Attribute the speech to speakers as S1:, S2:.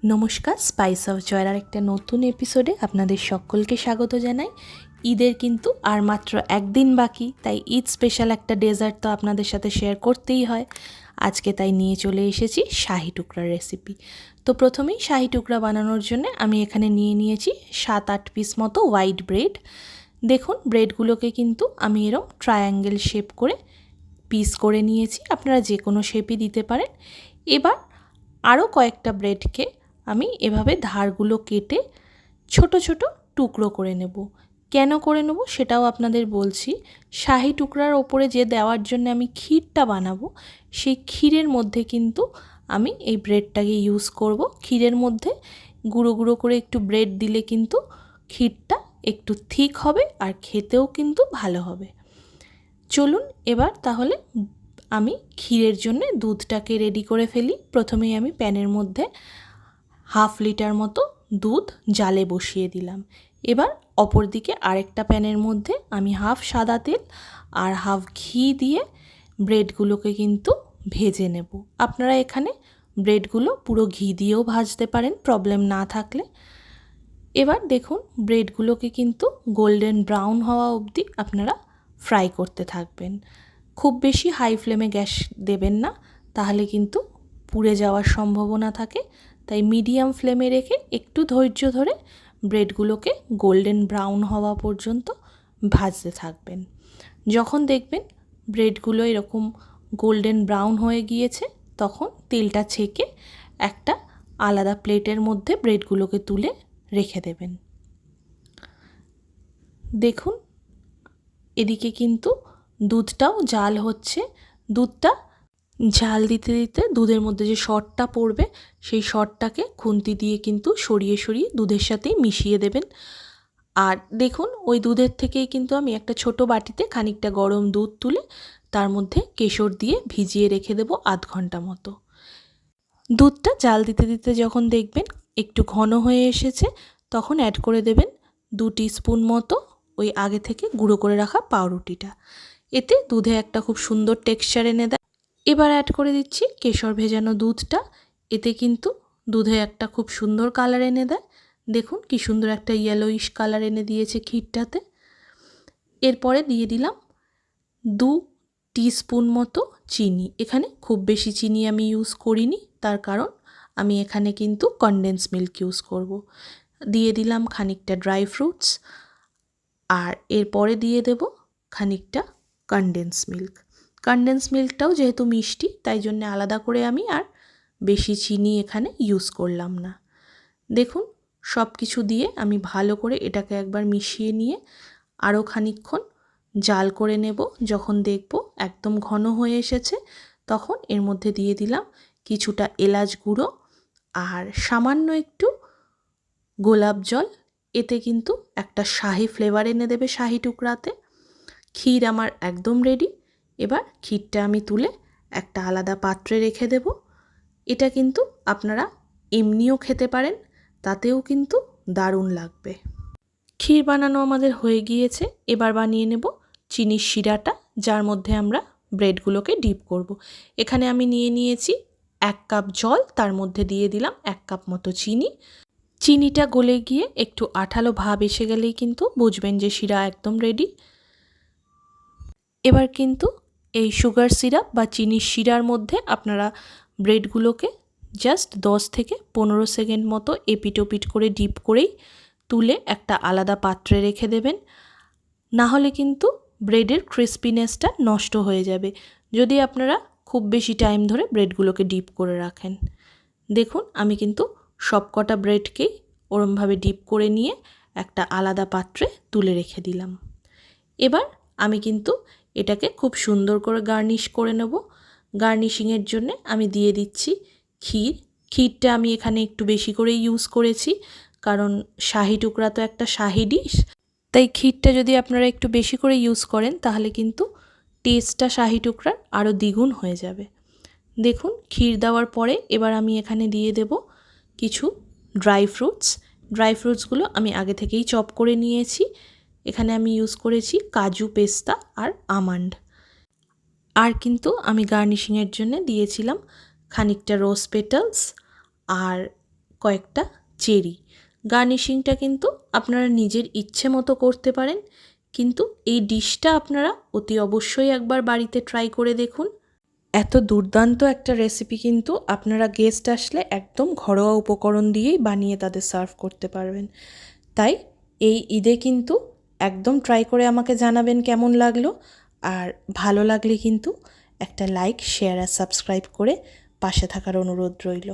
S1: নমস্কার, spice of জয়ের একটা নতুন এপিসোডে আপনাদের সকলকে স্বাগত জানাই। ঈদের কিন্তু আর মাত্র একদিন বাকি, তাই ঈদ স্পেশাল একটা ডেজার্ট তো আপনাদের সাথে শেয়ার করতেই হয়। আজকে তাই নিয়ে চলে এসেছি শাহি টুকরার রেসিপি। তো প্রথমেই শাহি টুকরা বানানোর জন্য আমি এখানে নিয়ে নিয়েছি 7-8 পিস মতো হোয়াইট ব্রেড। দেখুন, ব্রেডগুলোকে কিন্তু আমি এরকম ট্রায়াঙ্গেল শেপ করে পিস করে নিয়েছি, আপনারা যে কোনো শেপই দিতে পারেন। এবার আরও কয়েকটা ব্রেডকে আমি এভাবে ধারগুলো কেটে ছোট ছোট টুকরো করে নেব। কেন করে নেব সেটাও আপনাদের বলছি। শাহি টুকরার ওপরে যে দেওয়ার জন্য আমি ক্ষীরটা বানাবো, সেই ক্ষীরের মধ্যে কিন্তু আমি এই ব্রেডটাকে ইউজ করব। ক্ষীরের মধ্যে গুঁড়ো গুঁড়ো করে একটু ব্রেড দিলে কিন্তু ক্ষীরটা একটু থিক হবে আর খেতেও কিন্তু ভালো হবে। চলুন এবার তাহলে আমি ক্ষীরের জন্য দুধটাকে রেডি করে ফেলি। প্রথমেই আমি প্যানের মধ্যে 1/2 লিটার মতো দুধ জালে বসিয়ে দিলাম। এবার অপর দিকে আরেকটা প্যানের মধ্যে আমি 1/2 সাদা তেল আর 1/2 ঘি দিয়ে ব্রেডগুলোকে কিন্তু ভেজে নেব। আপনারা এখানে ব্রেডগুলো পুরো ঘি দিয়েও ভাজতে পারেন, প্রবলেম না থাকলে। এবার দেখুন, ব্রেডগুলোকে কিন্তু গোল্ডেন ব্রাউন হওয়া অবধি আপনারা ফ্রাই করতে থাকবেন। খুব বেশি হাই ফ্লেমে গ্যাস দেবেন না, তাহলে কিন্তু পুড়ে যাওয়ার সম্ভাবনা থাকে। তাই মিডিয়াম ফ্লেমে রেখে একটু ধৈর্য ধরে ব্রেডগুলোকে গোল্ডেন ব্রাউন হওয়া পর্যন্ত ভাজতে থাকবেন। যখন দেখবেন ব্রেডগুলো এরকম গোল্ডেন ব্রাউন হয়ে গিয়েছে, তখন তেলটা ছেঁকে একটা আলাদা প্লেটের মধ্যে ব্রেডগুলোকে তুলে রেখে দেবেন। দেখুন, এদিকে কিন্তু দুধটাও জাল হচ্ছে। দুধটা ঝাল দিতে দিতে দুধের মধ্যে যে সরটা পড়বে, সেই সরটাকে খুন্তি দিয়ে কিন্তু সরিয়ে সরিয়ে দুধের সাথে মিশিয়ে দেবেন। আর দেখুন, ওই দুধের থেকেই কিন্তু আমি একটা ছোট বাটিতে খানিকটা গরম দুধ তুলে তার মধ্যে কেশর দিয়ে ভিজিয়ে রেখে দেবো আধ ঘন্টা মতো। দুধটা জাল দিতে দিতে যখন দেখবেন একটু ঘন হয়ে এসেছে, তখন অ্যাড করে দেবেন 2 টিস্পুন মতো ওই আগে থেকে গুঁড়ো করে রাখা পাউরুটিটা। এতে দুধে একটা খুব সুন্দর টেক্সচার এনে দেয়। এবার অ্যাড করে দিচ্ছি কেশর ভেজানো দুধটা। এতে কিন্তু দুধে একটা খুব সুন্দর কালার এনে দেয়। দেখুন কি সুন্দর একটা ইয়েলোইশ কালার এনে দিয়েছে ক্ষীরটাতে। এরপরে দিয়ে দিলাম 2 টিস্পুন মতো চিনি। এখানে খুব বেশি চিনি আমি ইউজ করিনি, তার কারণ আমি এখানে কিন্তু কনডেন্স মিল্ক ইউজ করব। দিয়ে দিলাম খানিকটা ড্রাই ফ্রুটস, আর এরপরে দিয়ে দেব খানিকটা কনডেন্স মিল্ক। কনডেন্স মিল্কটাও যেহেতু মিষ্টি, তাই জন্য আলাদা করে আমি আর বেশি চিনি এখানে ইউজ করলাম না। দেখুন, সব কিছু দিয়ে আমি ভালো করে এটাকে একবার মিশিয়ে নিয়ে আরও খানিকক্ষণ জাল করে নেব। যখন দেখব একদম ঘন হয়ে এসেছে, তখন এর মধ্যে দিয়ে দিলাম কিছুটা এলাচ গুঁড়ো আর সামান্য একটু গোলাপ জল। এতে কিন্তু একটা শাহি ফ্লেভার এনে দেবে শাহি টুকরাতে। ক্ষীর আমার একদম রেডি। এবার ক্ষীরটা আমি তুলে একটা আলাদা পাত্রে রেখে দেব। এটা কিন্তু আপনারা এমনিও খেতে পারেন, তাতেও কিন্তু দারুণ লাগবে। ক্ষীর বানানো আমাদের হয়ে গিয়েছে। এবার বানিয়ে নেব চিনির শিরাটা, যার মধ্যে আমরা ব্রেডগুলোকে ডিপ করব। এখানে আমি নিয়ে নিয়েছি 1 কাপ জল, তার মধ্যে দিয়ে দিলাম 1 কাপ মতো চিনি। চিনিটা গলে গিয়ে একটু আঠালো ভাব এসে গেলেই কিন্তু বুঝবেন যে শিরা একদম রেডি। এবার কিন্তু এই সুগার সিরাপ বা চিনির শিরার মধ্যে আপনারা ব্রেডগুলোকে জাস্ট 10 থেকে 15 সেকেন্ড মতো এপিটোপিট করে ডিপ করেই তুলে একটা আলাদা পাত্রে রেখে দেবেন। না হলে কিন্তু ব্রেডের ক্রিস্পিনেসটা নষ্ট হয়ে যাবে যদি আপনারা খুব বেশি টাইম ধরে ব্রেডগুলোকে ডিপ করে রাখেন। দেখুন, আমি কিন্তু সব কটা ব্রেডকেই ওরমভাবে ডিপ করে নিয়ে একটা আলাদা পাত্রে তুলে রেখে দিলাম। এবার আমি কিন্তু এটাকে খুব সুন্দর করে গার্নিশ করে নেব। গার্নিশিংয়ের জন্য আমি দিয়ে দিচ্ছি ক্ষীর। ক্ষীরটা আমি এখানে একটু বেশি করে ইউজ করেছি, কারণ শাহি টুকরা তো একটা শাহি ডিশ। তাই ক্ষীরটা যদি আপনারা একটু বেশি করে ইউজ করেন, তাহলে কিন্তু টেস্টটা শাহি টুকরার আরও দ্বিগুণ হয়ে যাবে। দেখুন, ক্ষীর দেওয়ার পরে এবার আমি এখানে দিয়ে দেব কিছু ড্রাই ফ্রুটস। ড্রাই ফ্রুটসগুলো আমি আগে থেকেই চপ করে নিয়েছি। এখানে আমি ইউজ করেছি কাজু, পেস্তা আর আমন্ড। আর কিন্তু আমি গার্নিশিংয়ের জন্য দিয়েছিলাম খানিকটা রোজ পেটালস আর কয়েকটা চেরি। গার্নিশিংটা কিন্তু আপনারা নিজের ইচ্ছে মতো করতে পারেন, কিন্তু এই ডিশটা আপনারা অতি অবশ্যই একবার বাড়িতে ট্রাই করে দেখুন। এত দুর্দান্ত একটা রেসিপি কিন্তু আপনারা গেস্ট আসলে একদম ঘরোয়া উপকরণ দিয়েই বানিয়ে তাদের সার্ভ করতে পারবেন। তাই এই ঈদে কিন্তু একদম ট্রাই করে আমাকে জানাবেন কেমন লাগলো। আর ভালো লাগলে কিন্তু একটা লাইক, শেয়ার আর সাবস্ক্রাইব করে পাশে থাকার অনুরোধ রইল।